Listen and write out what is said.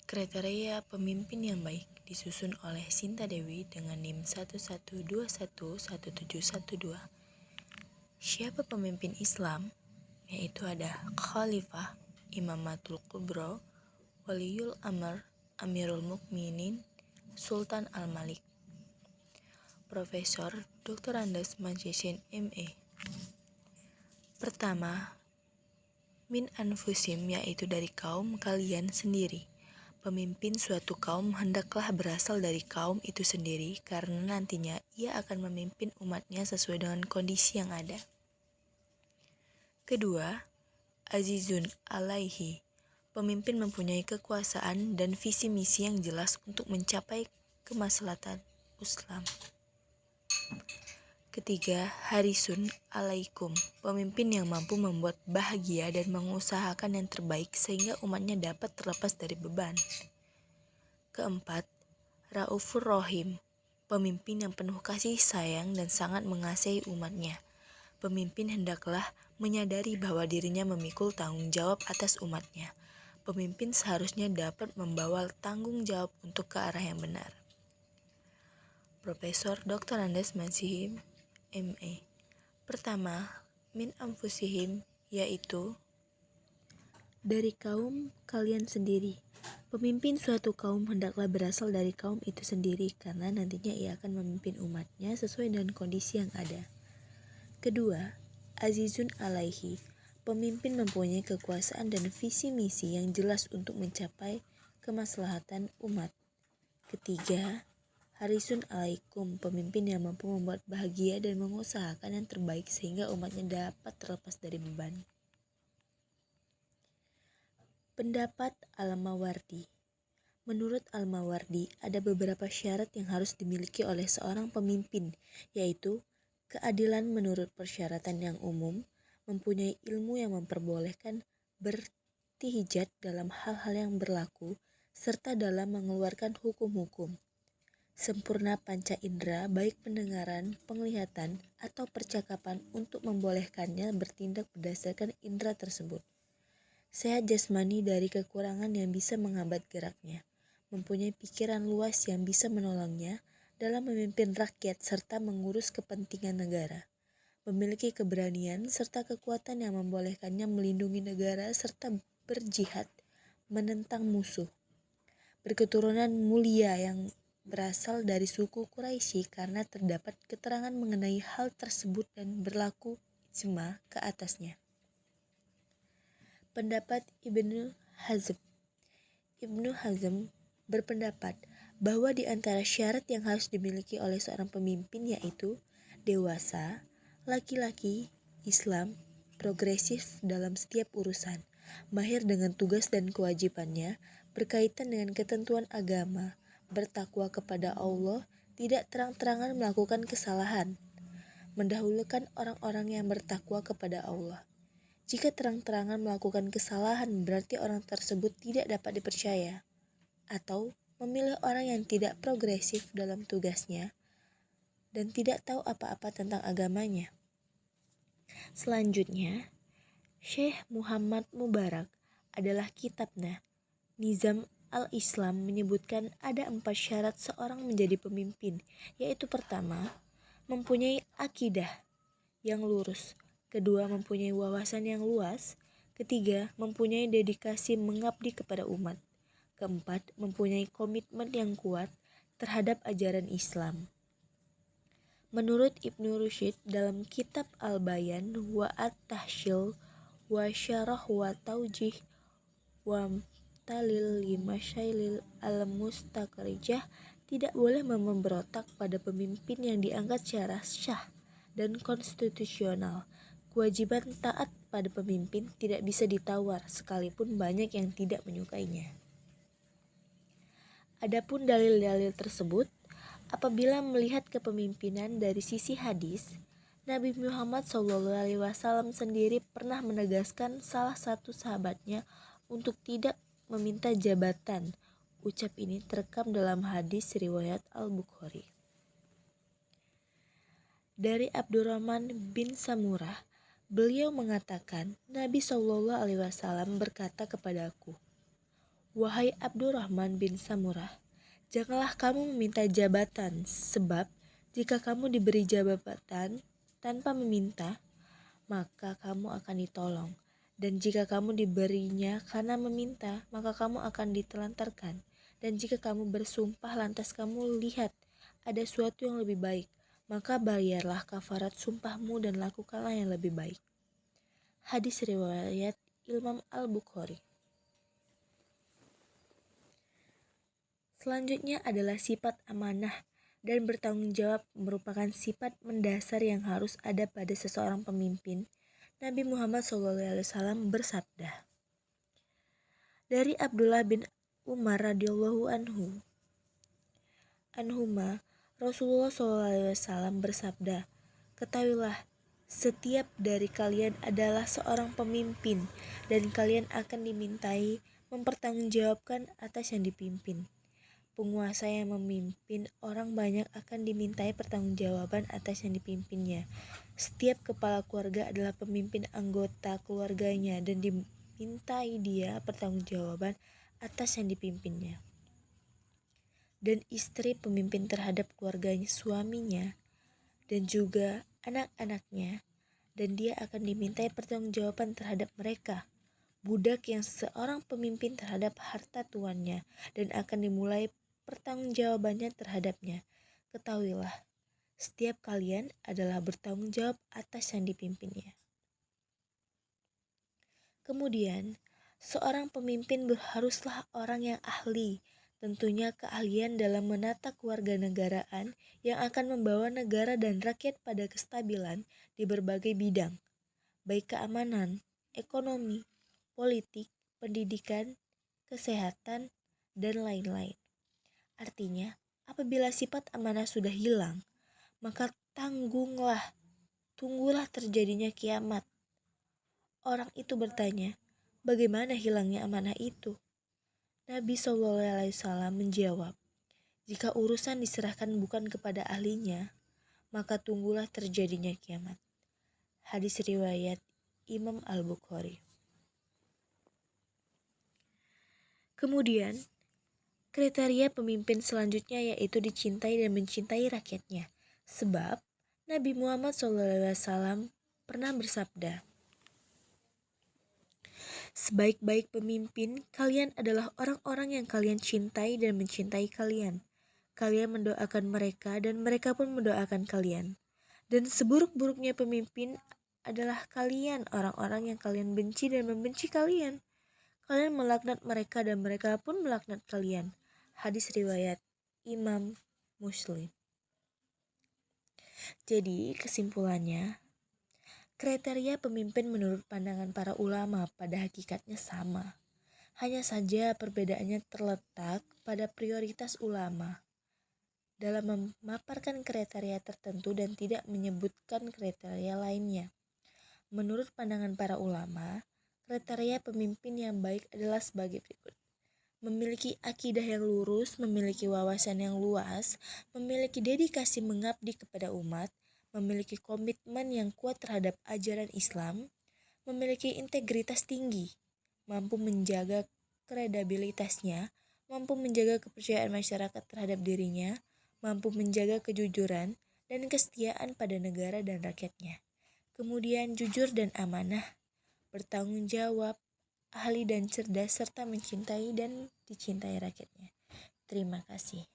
Kriteria pemimpin yang baik disusun oleh Sinta Dewi dengan NIM 11211712. Siapa pemimpin Islam? Yaitu ada Khalifah, Imamatul Kubro, Waliul Amr, Amirul Mukminin, Sultan Al-Malik. Profesor Dr. Andes Majidin MA. Pertama, min anfusim, yaitu dari kaum kalian sendiri. Pemimpin suatu kaum hendaklah berasal dari kaum itu sendiri, karena nantinya ia akan memimpin umatnya sesuai dengan kondisi yang ada. Kedua, azizun alaihi. Pemimpin mempunyai kekuasaan dan visi misi yang jelas untuk mencapai kemaslahatan Islam. Ketiga, harisun alaikum. Pemimpin yang mampu membuat bahagia dan mengusahakan yang terbaik sehingga umatnya dapat terlepas dari beban. Keempat, raufur rohim. Pemimpin yang penuh kasih sayang dan sangat mengasihi umatnya. Pemimpin hendaklah menyadari bahwa dirinya memikul tanggung jawab atas umatnya. Pemimpin seharusnya dapat membawa tanggung jawab untuk ke arah yang benar. Profesor Dr. Andes Majidin MA. Pertama, min anfusihim, yaitu dari kaum kalian sendiri. Pemimpin suatu kaum hendaklah berasal dari kaum itu sendiri, karena nantinya ia akan memimpin umatnya sesuai dengan kondisi yang ada. Kedua, azizun alaihi. Pemimpin mempunyai kekuasaan dan visi misi yang jelas untuk mencapai kemaslahatan umat. Ketiga, harisun alaikum. Pemimpin yang mampu membuat bahagia dan mengusahakan yang terbaik sehingga umatnya dapat terlepas dari beban. Pendapat Al-Mawardi. Menurut Al-Mawardi, ada beberapa syarat yang harus dimiliki oleh seorang pemimpin, yaitu keadilan menurut persyaratan yang umum, mempunyai ilmu yang memperbolehkan bertihjat dalam hal-hal yang berlaku, serta dalam mengeluarkan hukum-hukum. Sempurna panca indera, baik pendengaran, penglihatan, atau percakapan untuk membolehkannya bertindak berdasarkan indera tersebut. Sehat jasmani dari kekurangan yang bisa menghambat geraknya, mempunyai pikiran luas yang bisa menolongnya dalam memimpin rakyat serta mengurus kepentingan negara, memiliki keberanian serta kekuatan yang membolehkannya melindungi negara serta berjihad menentang musuh, berketurunan mulia yang berasal dari suku Quraisy karena terdapat keterangan mengenai hal tersebut dan berlaku ijma ke atasnya. Pendapat Ibnu Hazm. Ibnu Hazm berpendapat bahwa di antara syarat yang harus dimiliki oleh seorang pemimpin yaitu dewasa, laki-laki, Islam, progresif dalam setiap urusan, mahir dengan tugas dan kewajibannya, berkaitan dengan ketentuan agama, bertakwa kepada Allah, tidak terang-terangan melakukan kesalahan, mendahulukan orang-orang yang bertakwa kepada Allah. Jika terang-terangan melakukan kesalahan, berarti orang tersebut tidak dapat dipercaya, atau memilih orang yang tidak progresif dalam tugasnya dan tidak tahu apa-apa tentang agamanya. Selanjutnya, Syekh Muhammad Mubarak adalah kitabnya Nizam al-Islam menyebutkan ada 4 syarat seorang menjadi pemimpin, yaitu pertama, mempunyai akidah yang lurus. Kedua, mempunyai wawasan yang luas. Ketiga, mempunyai dedikasi mengabdi kepada umat. Keempat, mempunyai komitmen yang kuat terhadap ajaran Islam. Menurut Ibnu Rushd dalam kitab Al-Bayan wa At-Tahsyil wa Syarah wa Taujih wa Talil Limasyailil Al-Mustaqrijah, tidak boleh memberontak pada pemimpin yang dianggap secara syah dan konstitusional. Kewajiban taat pada pemimpin tidak bisa ditawar sekalipun banyak yang tidak menyukainya. Adapun dalil-dalil tersebut, apabila melihat kepemimpinan dari sisi hadis, Nabi Muhammad SAW sendiri pernah menegaskan salah satu sahabatnya untuk tidak meminta jabatan. Ucap ini terekam dalam hadis riwayat Al-Bukhari. Dari Abdurrahman bin Samurah, beliau mengatakan, Nabi SAW berkata kepadaku, Wahai Abdurrahman bin Samurah, janganlah kamu meminta jabatan, sebab jika kamu diberi jabatan tanpa meminta, maka kamu akan ditolong. Dan jika kamu diberinya karena meminta, maka kamu akan ditelantarkan. Dan jika kamu bersumpah lantas kamu lihat ada sesuatu yang lebih baik, maka bayarlah kafarat sumpahmu dan lakukanlah yang lebih baik. Hadis riwayat Imam Al-Bukhari. Selanjutnya adalah sifat amanah dan bertanggung jawab merupakan sifat mendasar yang harus ada pada seseorang pemimpin. Nabi Muhammad SAW bersabda, dari Abdullah bin Umar radhiyallahu anhuma, Rasulullah SAW bersabda, ketahuilah, setiap dari kalian adalah seorang pemimpin dan kalian akan dimintai mempertanggungjawabkan atas yang dipimpin. Penguasa yang memimpin orang banyak akan dimintai pertanggungjawaban atas yang dipimpinnya. Setiap kepala keluarga adalah pemimpin anggota keluarganya dan dimintai dia pertanggungjawaban atas yang dipimpinnya. Dan istri pemimpin terhadap keluarganya, suaminya, dan juga anak-anaknya, dan dia akan dimintai pertanggungjawaban terhadap mereka. Budak yang seorang pemimpin terhadap harta tuannya dan akan dimulai pertanggungjawabannya terhadapnya. Ketahuilah, setiap kalian adalah bertanggung jawab atas yang dipimpinnya. Kemudian, seorang pemimpin haruslah orang yang ahli, tentunya keahlian dalam menata kewarganegaraan yang akan membawa negara dan rakyat pada kestabilan di berbagai bidang, baik keamanan, ekonomi, politik, pendidikan, kesehatan, dan lain-lain. Artinya, apabila sifat amanah sudah hilang, maka tunggulah terjadinya kiamat. Orang itu bertanya, bagaimana hilangnya amanah itu? Nabi SAW menjawab, jika urusan diserahkan bukan kepada ahlinya, maka tunggulah terjadinya kiamat. Hadis riwayat Imam Al-Bukhari. Kemudian, kriteria pemimpin selanjutnya yaitu dicintai dan mencintai rakyatnya. Sebab Nabi Muhammad SAW pernah bersabda, sebaik-baik pemimpin kalian adalah orang-orang yang kalian cintai dan mencintai kalian. Kalian mendoakan mereka dan mereka pun mendoakan kalian. Dan seburuk-buruknya pemimpin adalah kalian, orang-orang yang kalian benci dan membenci kalian. Kalian melaknat mereka dan mereka pun melaknat kalian. Hadis riwayat Imam Muslim. Jadi kesimpulannya, kriteria pemimpin menurut pandangan para ulama pada hakikatnya sama. Hanya saja perbedaannya terletak pada prioritas ulama dalam memaparkan kriteria tertentu dan tidak menyebutkan kriteria lainnya. Menurut pandangan para ulama, kriteria pemimpin yang baik adalah sebagai berikut. Memiliki akidah yang lurus, memiliki wawasan yang luas, memiliki dedikasi mengabdi kepada umat, memiliki komitmen yang kuat terhadap ajaran Islam, memiliki integritas tinggi, mampu menjaga kredibilitasnya, mampu menjaga kepercayaan masyarakat terhadap dirinya, mampu menjaga kejujuran dan kesetiaan pada negara dan rakyatnya. Kemudian jujur dan amanah, bertanggung jawab, ahli dan cerdas, serta mencintai dan dicintai rakyatnya. Terima kasih.